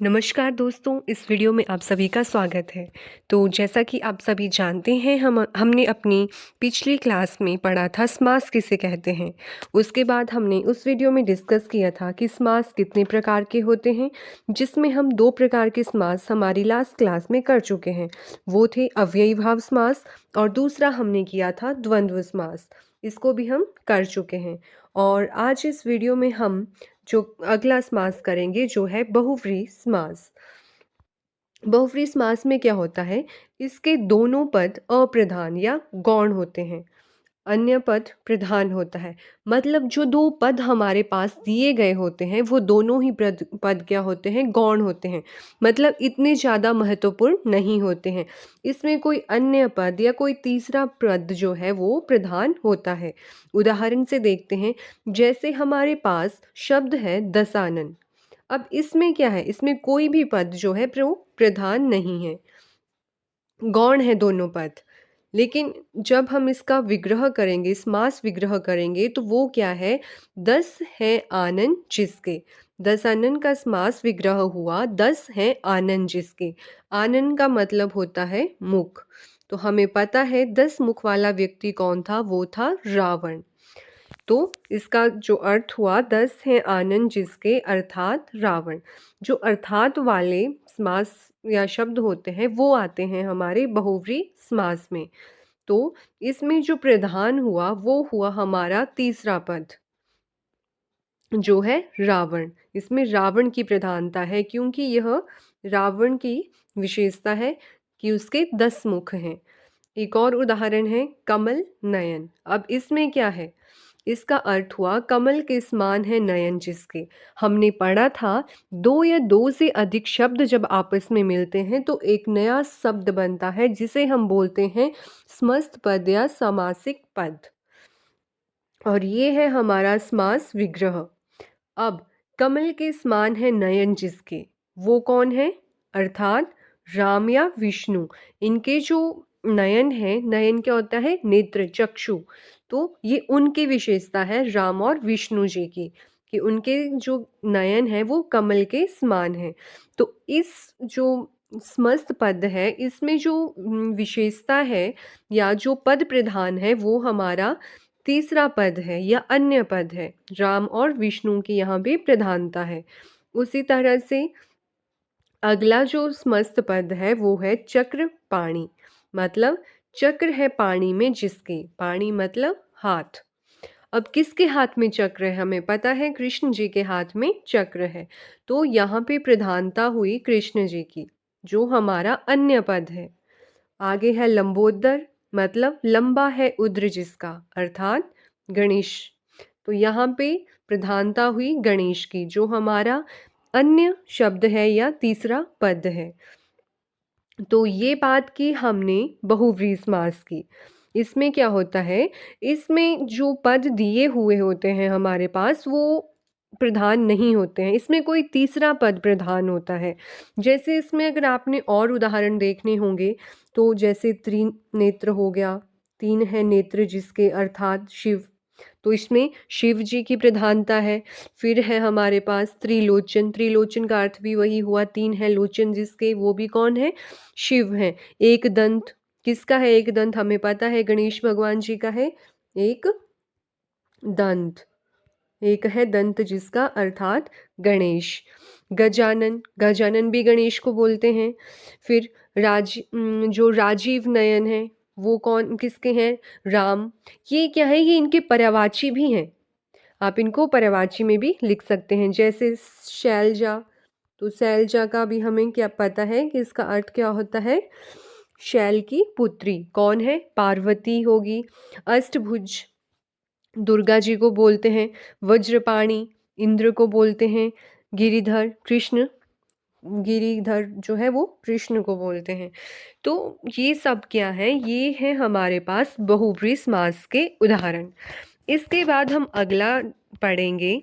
नमस्कार दोस्तों, इस वीडियो में आप सभी का स्वागत है। तो जैसा कि आप सभी जानते हैं हमने अपनी पिछली क्लास में पढ़ा था समास किसे कहते हैं। उसके बाद हमने उस वीडियो में डिस्कस किया था कि समास कितने प्रकार के होते हैं, जिसमें हम 2 प्रकार के समास हमारी लास्ट क्लास में कर चुके हैं। वो थे अव्ययी भाव समास और दूसरा हमने किया था द्वंद्व समास। इसको भी हम कर चुके हैं और आज इस वीडियो में हम जो अगला समास करेंगे जो है बहुव्रीहि समास। बहुव्रीहि समास में क्या होता है, इसके दोनों पद अप्रधान या गौण होते हैं, अन्य पद प्रधान होता है। मतलब जो 2 पद हमारे पास दिए गए होते हैं वो दोनों ही पद क्या होते हैं, गौण होते हैं। मतलब इतने ज़्यादा महत्वपूर्ण नहीं होते हैं। इसमें कोई अन्य पद या कोई तीसरा पद जो है वो प्रधान होता है। उदाहरण से देखते हैं, जैसे हमारे पास शब्द है दशानन। अब इसमें क्या है, इसमें कोई भी पद जो है वो प्रधान नहीं है, गौण है दोनों पद। लेकिन जब हम इसका विग्रह करेंगे, समास विग्रह करेंगे, तो वो क्या है, 10 है आनन जिसके। दशानन का समास विग्रह हुआ 10 है आनन जिसके। आनन का मतलब होता है मुख। तो हमें पता है 10 मुख वाला व्यक्ति कौन था, वो था रावण। तो इसका जो अर्थ हुआ 10 है आनन जिसके अर्थात रावण। जो अर्थात वाले समास या शब्द होते हैं वो आते हैं हमारे बहुव्रीहि समास में। तो इसमें जो प्रधान हुआ वो हुआ हमारा तीसरा पद जो है रावण। इसमें रावण की प्रधानता है क्योंकि यह रावण की विशेषता है कि उसके 10 मुख हैं। एक और उदाहरण है कमल नयन। अब इसमें क्या है, इसका अर्थ हुआ कमल के समान है नयन जिसके। हमने पढ़ा था 2 या 2 से अधिक शब्द जब आपस में मिलते हैं तो एक नया शब्द बनता है जिसे हम बोलते हैं समस्त पद या सामासिक पद। और ये है हमारा समास विग्रह। अब कमल के समान है नयन जिसके, वो कौन है, अर्थात राम या विष्णु। इनके जो नयन है, नयन क्या होता है, नेत्र चक्षु। तो ये उनकी विशेषता है राम और विष्णु जी की, कि उनके जो नयन है वो कमल के समान है। तो इस जो समस्त पद है इसमें जो विशेषता है या जो पद प्रधान है वो हमारा तीसरा पद है या अन्य पद है। राम और विष्णु की यहाँ पे प्रधानता है। उसी तरह से अगला जो समस्त पद है वो है चक्र पाणी। मतलब चक्र है पाणी में जिसके, पाणी मतलब हाथ। अब किसके हाथ में चक्र है, हमें पता है कृष्ण जी के हाथ में चक्र है। तो यहाँ पे प्रधानता हुई कृष्ण जी की, जो हमारा अन्य पद है। आगे है लंबोदर, मतलब लंबा है उद्र जिसका, अर्थात गणेश। तो यहाँ पे प्रधानता हुई गणेश की, जो हमारा अन्य शब्द है या तीसरा पद है। तो ये बात की हमने बहुव्रीहि समास की। इसमें क्या होता है, इसमें जो पद दिए हुए होते हैं हमारे पास वो प्रधान नहीं होते हैं, इसमें कोई तीसरा पद प्रधान होता है। जैसे इसमें अगर आपने और उदाहरण देखने होंगे तो जैसे त्रिनेत्र हो गया, 3 है नेत्र जिसके अर्थात शिव। तो इसमें शिव जी की प्रधानता है। फिर है हमारे पास त्रिलोचन, त्रिलोचन का अर्थ भी वही हुआ, 3 है लोचन जिसके, वो भी कौन है, शिव हैं। एक दंत, किसका है एक दंत, हमें पता है गणेश भगवान जी का है एक दंत। एक है दंत जिसका अर्थात गणेश। गजानन, गजानन भी गणेश को बोलते हैं। फिर जो राजीव नयन है वो कौन किसके हैं, राम। ये क्या है, ये इनके पर्यायवाची भी हैं। आप इनको पर्यायवाची में भी लिख सकते हैं। जैसे शैलजा, तो शैलजा का भी हमें क्या पता है कि इसका अर्थ क्या होता है, शैल की पुत्री। कौन है, पार्वती होगी। अष्टभुज दुर्गा जी को बोलते हैं। वज्रपाणी इंद्र को बोलते हैं। गिरिधर कृष्ण, गिरिधर जो है वो कृष्ण को बोलते हैं। तो ये सब क्या है, ये है हमारे पास बहुव्रीहि समास के उदाहरण। इसके बाद हम अगला पढ़ेंगे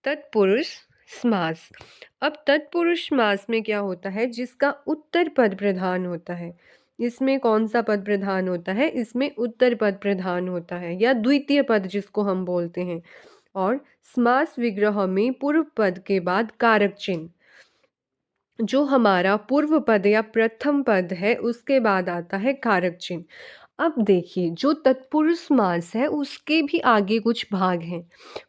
तत्पुरुष समास। अब तत्पुरुष समास में क्या होता है, जिसका उत्तर पद प्रधान होता है। इसमें कौन सा पद प्रधान होता है, इसमें उत्तर पद प्रधान होता है या द्वितीय पद जिसको हम बोलते हैं। और समास विग्रह में पूर्व पद के बाद कारक चिन्ह, जो हमारा पूर्व पद या प्रथम पद है उसके बाद आता है कारक चिन्ह। अब देखिए, जो तत्पुरुष समास है उसके भी आगे कुछ भाग हैं,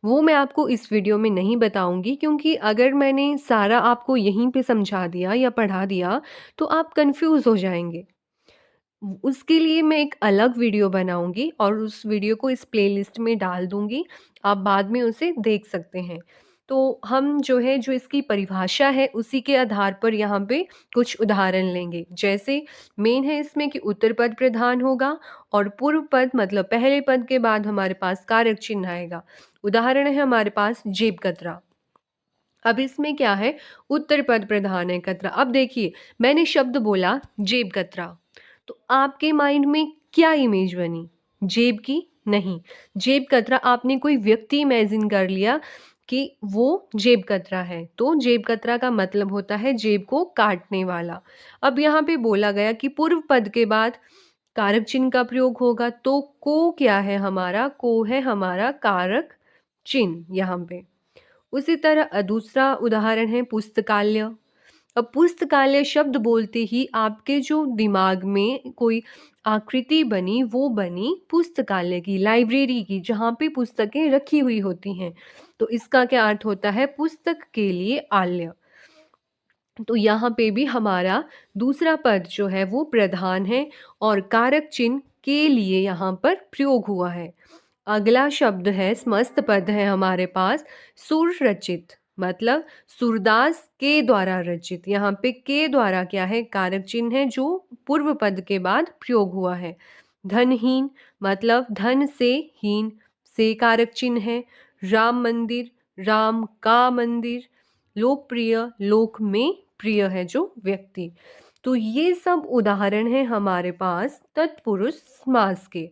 वो मैं आपको इस वीडियो में नहीं बताऊंगी, क्योंकि अगर मैंने सारा आपको यहीं पे समझा दिया या पढ़ा दिया तो आप कंफ्यूज हो जाएंगे। उसके लिए मैं एक अलग वीडियो बनाऊंगी और उस वीडियो को इस प्लेलिस्ट में डाल दूंगी, आप बाद में उसे देख सकते हैं। तो हम जो है, जो इसकी परिभाषा है उसी के आधार पर यहाँ पे कुछ उदाहरण लेंगे। जैसे मेन है इसमें कि उत्तर पद प्रधान होगा और पूर्व पद मतलब पहले पद के बाद हमारे पास कारक चिन्ह आएगा। उदाहरण है हमारे पास जेब कतरा। अब इसमें क्या है, उत्तर पद प्रधान है कतरा। अब देखिए, मैंने शब्द बोला जेब कतरा, तो आपके माइंड में क्या इमेज बनी? जेब की? नहीं। जेब कतरा आपने कोई व्यक्ति इमेजिन कर लिया कि वो जेब कतरा है, तो जेब कतरा का मतलब होता है जेब को काटने वाला। अब यहाँ पे बोला गया कि पूर्व पद के बाद कारक चिन्ह का प्रयोग होगा, तो को क्या है हमारा? को है हमारा कारक चिन्ह यहाँ पे। उसी तरह दूसरा उदाहरण है पुस्तकालय। अब पुस्तकालय शब्द बोलते ही आपके जो दिमाग में कोई आकृति बनी, वो बनी पुस्तकालय की, लाइब्रेरी की, जहाँ पे पुस्तकें रखी हुई होती हैं। तो इसका क्या अर्थ होता है? पुस्तक के लिए आलय। तो यहाँ पे भी हमारा दूसरा पद जो है वो प्रधान है और कारक चिन्ह के लिए यहाँ पर प्रयोग हुआ है। अगला शब्द है, समस्त पद है हमारे पास, सुर रचित, मतलब सूरदास के द्वारा रचित। यहाँ पे के द्वारा क्या है? कारक चिन्ह है जो पूर्व पद के बाद प्रयोग हुआ है। धनहीन, मतलब धन से हीन, से कारक चिन्ह है। राम मंदिर, राम का मंदिर। लोकप्रिय, लोक में प्रिय है जो व्यक्ति। तो ये सब उदाहरण है हमारे पास तत्पुरुष समास के।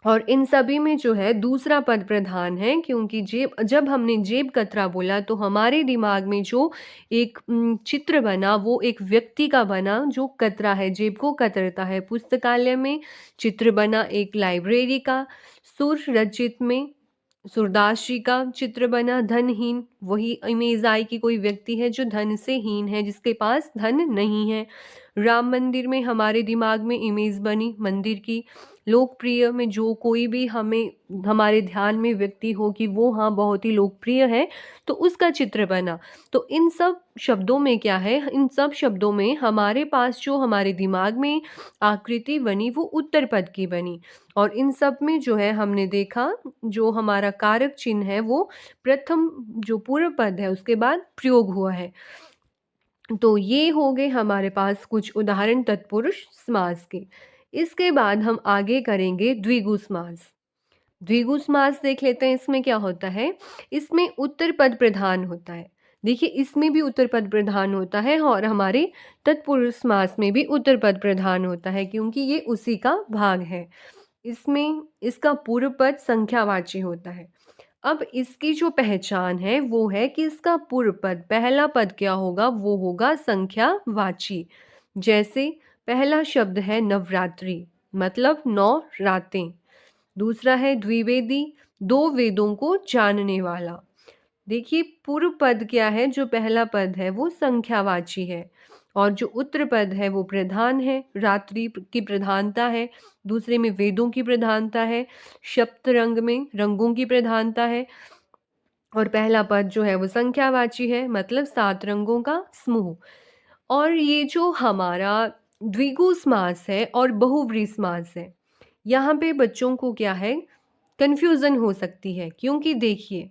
और इन सभी में जो है दूसरा पद प्रधान है, क्योंकि जेब, जब हमने जेब कतरा बोला तो हमारे दिमाग में जो एक चित्र बना वो एक व्यक्ति का बना जो कतरा है, जेब को कतरता है। पुस्तकालय में चित्र बना एक लाइब्रेरी का। सुर रचित में सूरदास जी का चित्र बना। धनहीन, वही इमेज आई कि कोई व्यक्ति है जो धन से हीन है, जिसके पास धन नहीं है। राम मंदिर में हमारे दिमाग में इमेज बनी मंदिर की। लोकप्रिय में जो कोई भी हमें हमारे ध्यान में व्यक्ति हो कि वो हाँ बहुत ही लोकप्रिय है, तो उसका चित्र बना। तो इन सब शब्दों में क्या है, इन सब शब्दों में हमारे पास जो हमारे दिमाग में आकृति बनी वो उत्तर पद की बनी। और इन सब में जो है हमने देखा, जो हमारा कारक चिन्ह है वो प्रथम जो पूर्व पद है उसके बाद प्रयोग हुआ है। तो ये हो गए हमारे पास कुछ उदाहरण तत्पुरुष समास के। इसके बाद हम आगे करेंगे द्विगु समास। द्विगु समास देख लेते हैं, इसमें क्या होता है। इसमें उत्तर पद प्रधान होता है। देखिए, इसमें भी उत्तर पद प्रधान होता है और हमारे तत्पुरुष समास में भी उत्तर पद प्रधान होता है, क्योंकि ये उसी का भाग है। इसमें इसका पूर्व पद संख्यावाची होता है। अब इसकी जो पहचान है वो है कि इसका पूर्व पद, पहला पद क्या होगा? वो होगा संख्यावाची। जैसे पहला शब्द है नवरात्रि, मतलब 9 रातें। दूसरा है द्विवेदी, 2 वेदों को जानने वाला। देखिए, पूर्व पद क्या है? जो पहला पद है वो संख्यावाची है और जो उत्तर पद है वो प्रधान है, रात्रि की प्रधानता है। दूसरे में वेदों की प्रधानता है, सप्तरंग में रंगों की प्रधानता है। और पहला पद जो है वो संख्यावाची है, मतलब 7 रंगों का समूह। और ये जो हमारा द्विगु समास है और बहुव्रीहि समास है, यहाँ पे बच्चों को क्या है, कंफ्यूजन हो सकती है। क्योंकि देखिए,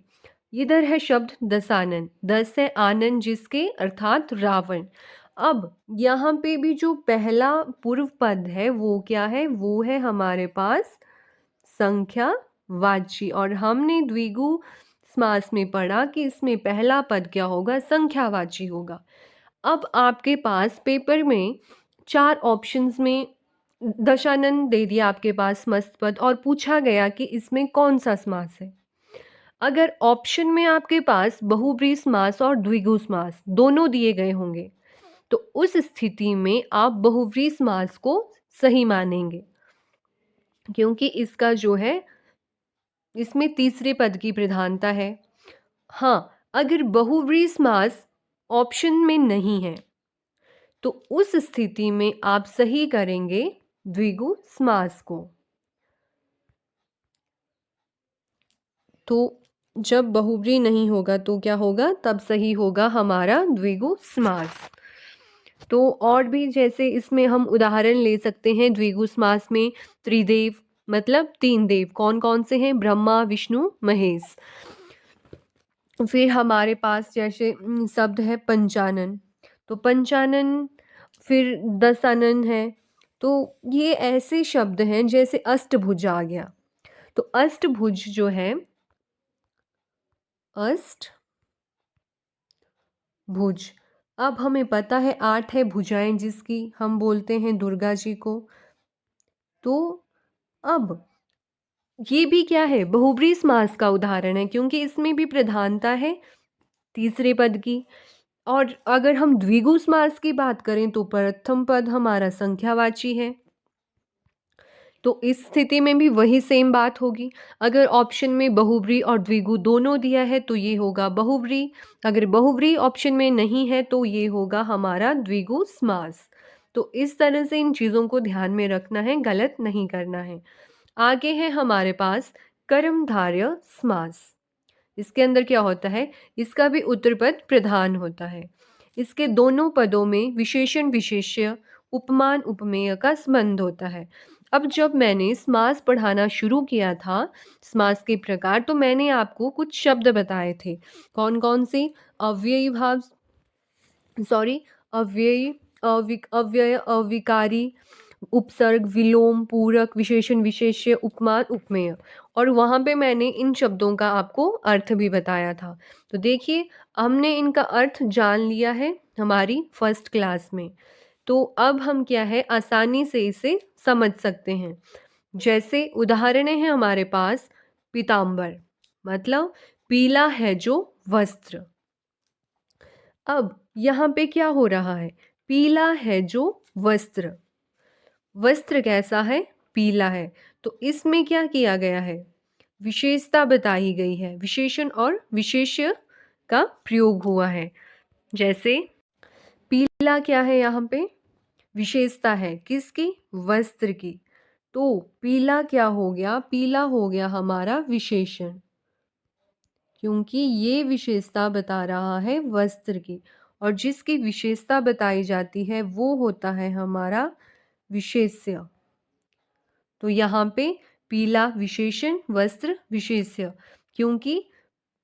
इधर है शब्द दसानन, 10 है आनन जिसके, अर्थात रावण। अब यहाँ पे भी जो पहला पूर्व पद है वो क्या है? वो है हमारे पास संख्यावाची। और हमने द्विगु समास में पढ़ा कि इसमें पहला पद क्या होगा? संख्यावाची होगा। अब आपके पास पेपर में 4 ऑप्शंस में दशानन दे दिया आपके पास मस्त पद और पूछा गया कि इसमें कौन सा समास है। अगर ऑप्शन में आपके पास बहुब्रीहि समास और द्विगु समास दोनों दिए गए होंगे, तो उस स्थिति में आप बहुव्रीहि समास को सही मानेंगे, क्योंकि इसका जो है, इसमें तीसरे पद की प्रधानता है। हाँ, अगर बहुव्रीहि समास ऑप्शन में नहीं है, तो उस स्थिति में आप सही करेंगे द्विगु समास को। तो जब बहुव्रीहि नहीं होगा तो क्या होगा, तब सही होगा हमारा द्विगु समास। तो और भी जैसे इसमें हम उदाहरण ले सकते हैं द्विगु समास में, त्रिदेव मतलब तीन देव, कौन कौन से हैं, ब्रह्मा विष्णु महेश। फिर हमारे पास जैसे शब्द है पंचानन, तो पंचानन, फिर दशानन है। तो ये ऐसे शब्द हैं, जैसे अष्टभुज आ गया, तो अष्टभुज जो है, अष्टभुज, अब हमें पता है 8 है भुजाएं जिसकी हम बोलते हैं दुर्गा जी को। तो अब ये भी क्या है, बहुब्रीहि समास का उदाहरण है, क्योंकि इसमें भी प्रधानता है तीसरे पद की। और अगर हम द्विगु समास की बात करें तो प्रथम पद हमारा संख्यावाची है, तो इस स्थिति में भी वही सेम बात होगी। अगर ऑप्शन में बहुव्रीहि और द्विगु दोनों दिया है तो ये होगा बहुव्रीहि, अगर बहुव्रीहि ऑप्शन में नहीं है तो ये होगा हमारा द्विगु समास। तो इस तरह से इन चीज़ों को ध्यान में रखना है, गलत नहीं करना है। आगे है हमारे पास कर्मधारय समास। इसके अंदर क्या होता है, इसका भी उत्तरपद प्रधान होता है। इसके दोनों पदों में विशेषण विशेष्य उपमान उपमेय का संबंध होता है। अब जब मैंने समास पढ़ाना शुरू किया था, समास के प्रकार, तो मैंने आपको कुछ शब्द बताए थे, कौन कौन से, अव्ययी भाव, सॉरी अव्ययी, अव्यय, अविकारी, उपसर्ग, विलोम, पूरक, विशेषण विशेष्य, उपमान उपमेय। और वहाँ पे मैंने इन शब्दों का आपको अर्थ भी बताया था। तो देखिए, हमने इनका अर्थ जान लिया है हमारी फर्स्ट क्लास में। तो अब हम क्या है, आसानी से इसे समझ सकते हैं। जैसे उदाहरण है हमारे पास, पीताम्बर मतलब पीला है जो वस्त्र। अब यहाँ पे क्या हो रहा है, पीला है जो वस्त्र, वस्त्र कैसा है, पीला है। तो इसमें क्या किया गया है, विशेषता बताई गई है, विशेषण और विशेष्य का प्रयोग हुआ है। जैसे पीला क्या है, यहाँ पे विशेषता है किसकी, वस्त्र की। तो पीला क्या हो गया, पीला हो गया हमारा विशेषण, क्योंकि ये विशेषता बता रहा है वस्त्र की, और जिसकी विशेषता बताई जाती है वो होता है हमारा विशेष्य। तो यहाँ पे पीला विशेषण, वस्त्र विशेष्य, क्योंकि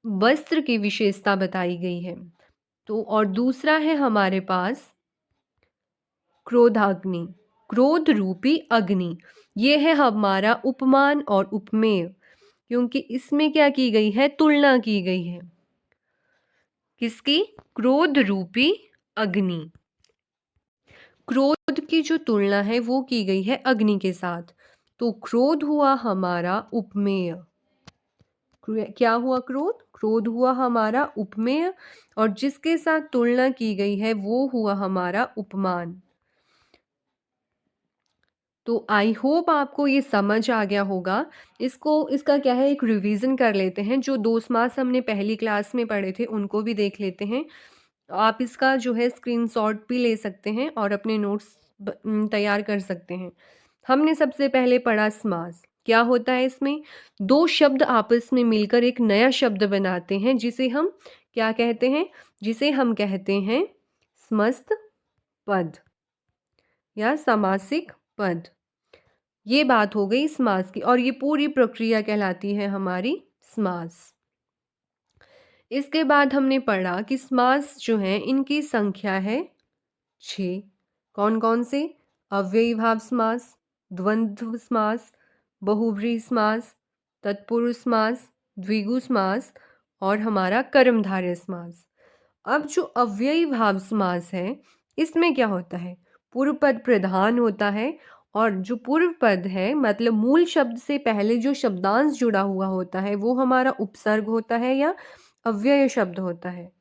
वस्त्र की विशेषता बताई गई है। तो और दूसरा है हमारे पास क्रोधाग्नि, क्रोध रूपी अग्नि, ये है हमारा उपमान और उपमेय, क्योंकि इसमें क्या की गई है, तुलना की गई है किसकी, क्रोध रूपी अग्नि। क्रोध की जो तुलना है वो की गई है अग्नि के साथ। तो क्रोध हुआ हमारा उपमेय, क्या हुआ, क्रोध, क्रोध हुआ हमारा उपमेय, और जिसके साथ तुलना की गई है वो हुआ हमारा उपमान। तो आई होप आपको ये समझ आ गया होगा। इसका क्या है, एक रिवीजन कर लेते हैं। जो दो समास हमने पहली क्लास में पढ़े थे उनको भी देख लेते हैं। आप इसका जो है स्क्रीनशॉट भी ले सकते हैं और अपने नोट्स तैयार कर सकते हैं। हमने सबसे पहले पढ़ा समास, क्या होता है, इसमें दो शब्द आपस में मिलकर एक नया शब्द बनाते हैं, जिसे हम क्या कहते हैं, जिसे हम कहते हैं समस्त पद या सामासिक पद। ये बात हो गई समास की, और ये पूरी प्रक्रिया कहलाती है हमारी समास। इसके बाद हमने पढ़ा कि समास जो है इनकी संख्या है 6। कौन कौन से, अव्ययी भाव समास, द्वंद्व समास, बहुव्रीहि समास, तत्पुरुष समास, द्विगु समास और हमारा कर्मधारय समास। अब जो अव्ययी भाव समास है, इसमें क्या होता है, पूर्व पद प्रधान होता है, और जो पूर्व पद है मतलब मूल शब्द से पहले जो शब्दांश जुड़ा हुआ होता है वो हमारा उपसर्ग होता है या अव्यय शब्द होता है।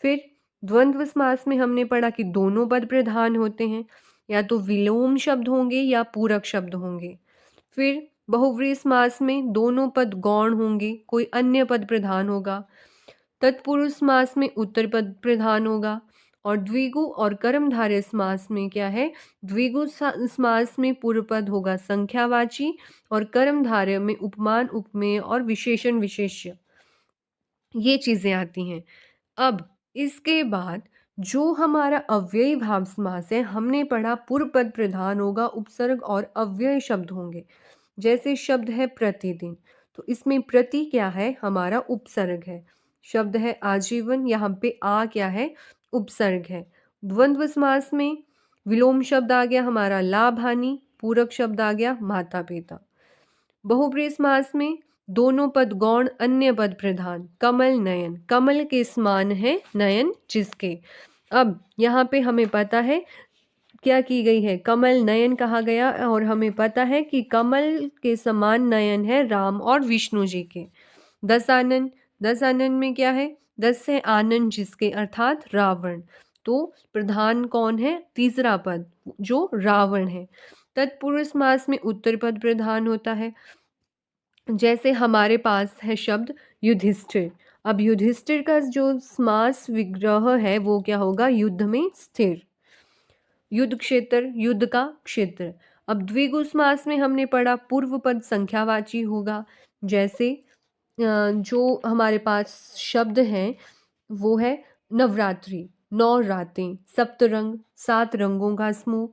फिर द्वंद्व समास में हमने पढ़ा कि दोनों पद प्रधान होते हैं, या तो विलोम शब्द होंगे या पूरक शब्द होंगे। फिर बहुव्रीहि समास में दोनों पद गौण होंगे, कोई अन्य पद प्रधान होगा। तत्पुरुष समास में उत्तर पद प्रधान होगा। और द्विगु और कर्मधारय समास में क्या है, द्विगु समास में पूर्व पद होगा संख्यावाची और कर्मधारय में उपमान उपमेय और विशेषण विशेष्य, ये चीजें आती हैं। अब इसके बाद जो हमारा अव्ययी भाव समास है, हमने पढ़ा पूर्व पद प्रधान होगा, उपसर्ग और अव्यय शब्द होंगे। जैसे शब्द है प्रतिदिन, तो इसमें प्रति क्या है, हमारा उपसर्ग है। शब्द है आजीवन, यहाँ पे आ क्या है, उपसर्ग है। द्वंद्व समास में विलोम शब्द आ गया हमारा लाभ हानि, पूरक शब्द आ गया माता पिता। बहुब्रीहि समास में दोनों पद गौण, अन्य पद प्रधान, कमल नयन, कमल के समान है नयन जिसके। अब यहाँ पे हमें पता है क्या की गई है, कमल नयन कहा गया, और हमें पता है कि कमल के समान नयन है राम और विष्णु जी के। दस आनन, दस आनन में क्या है, दस है आनन जिसके, अर्थात रावण। तो प्रधान कौन है, तीसरा पद जो रावण है। तत्पुरुष समास में उत्तर पद प्रधान होता है। जैसे हमारे पास है शब्द युधिष्ठिर। अब युधिष्ठिर का जो समास विग्रह है वो क्या होगा, युद्ध में स्थिर। युद्ध क्षेत्र, युद्ध का क्षेत्र। अब द्विगु समास में हमने पढ़ा पूर्व पद संख्यावाची होगा। जैसे जो हमारे पास शब्द हैं वो है नवरात्रि, 9 रातें, सप्तरंग, 7 रंगों का समूह।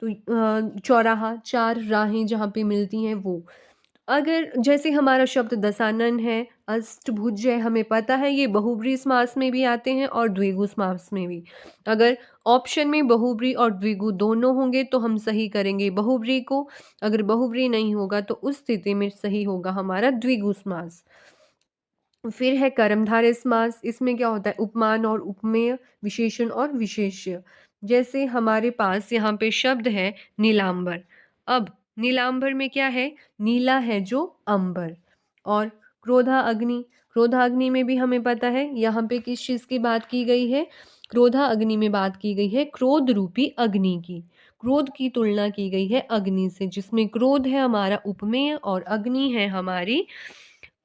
तो चौराहा, 4 राहें जहाँ पे मिलती हैं वो। अगर जैसे हमारा शब्द दशानन है, अष्टभुज है, हमें पता है ये बहुब्रीहि समास में भी आते हैं और द्विगु समास में भी। अगर ऑप्शन में बहुब्रीहि और द्विगु दोनों होंगे तो हम सही करेंगे बहुब्रीहि को, अगर बहुब्रीहि नहीं होगा तो उस स्थिति में सही होगा हमारा द्विगु समास। फिर है कर्मधारय समास, इसमें क्या होता है, उपमान और उपमेय, विशेषण और विशेष्य। जैसे हमारे पास यहाँ पे शब्द है नीलांबर। अब नीलांबर में क्या है, नीला है जो अंबर। और क्रोधा अग्नि, क्रोधा अग्नि में भी हमें पता है यहाँ पे किस चीज की बात की गई है, क्रोधा अग्नि में बात की गई है क्रोध रूपी अग्नि की। क्रोध की तुलना की गई है अग्नि से, जिसमें क्रोध है हमारा उपमेय और अग्नि है हमारी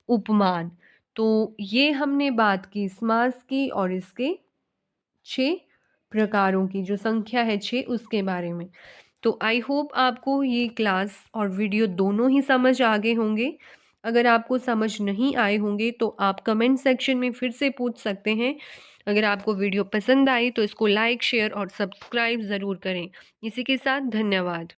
उपमान। तो ये हमने बात की समास की और इसके 6 प्रकारों की, जो संख्या है 6 उसके बारे में। तो आई होप आपको ये क्लास और वीडियो दोनों ही समझ आ गए होंगे। अगर आपको समझ नहीं आए होंगे तो आप कमेंट सेक्शन में फिर से पूछ सकते हैं। अगर आपको वीडियो पसंद आई तो इसको लाइक, शेयर और सब्सक्राइब ज़रूर करें। इसी के साथ धन्यवाद।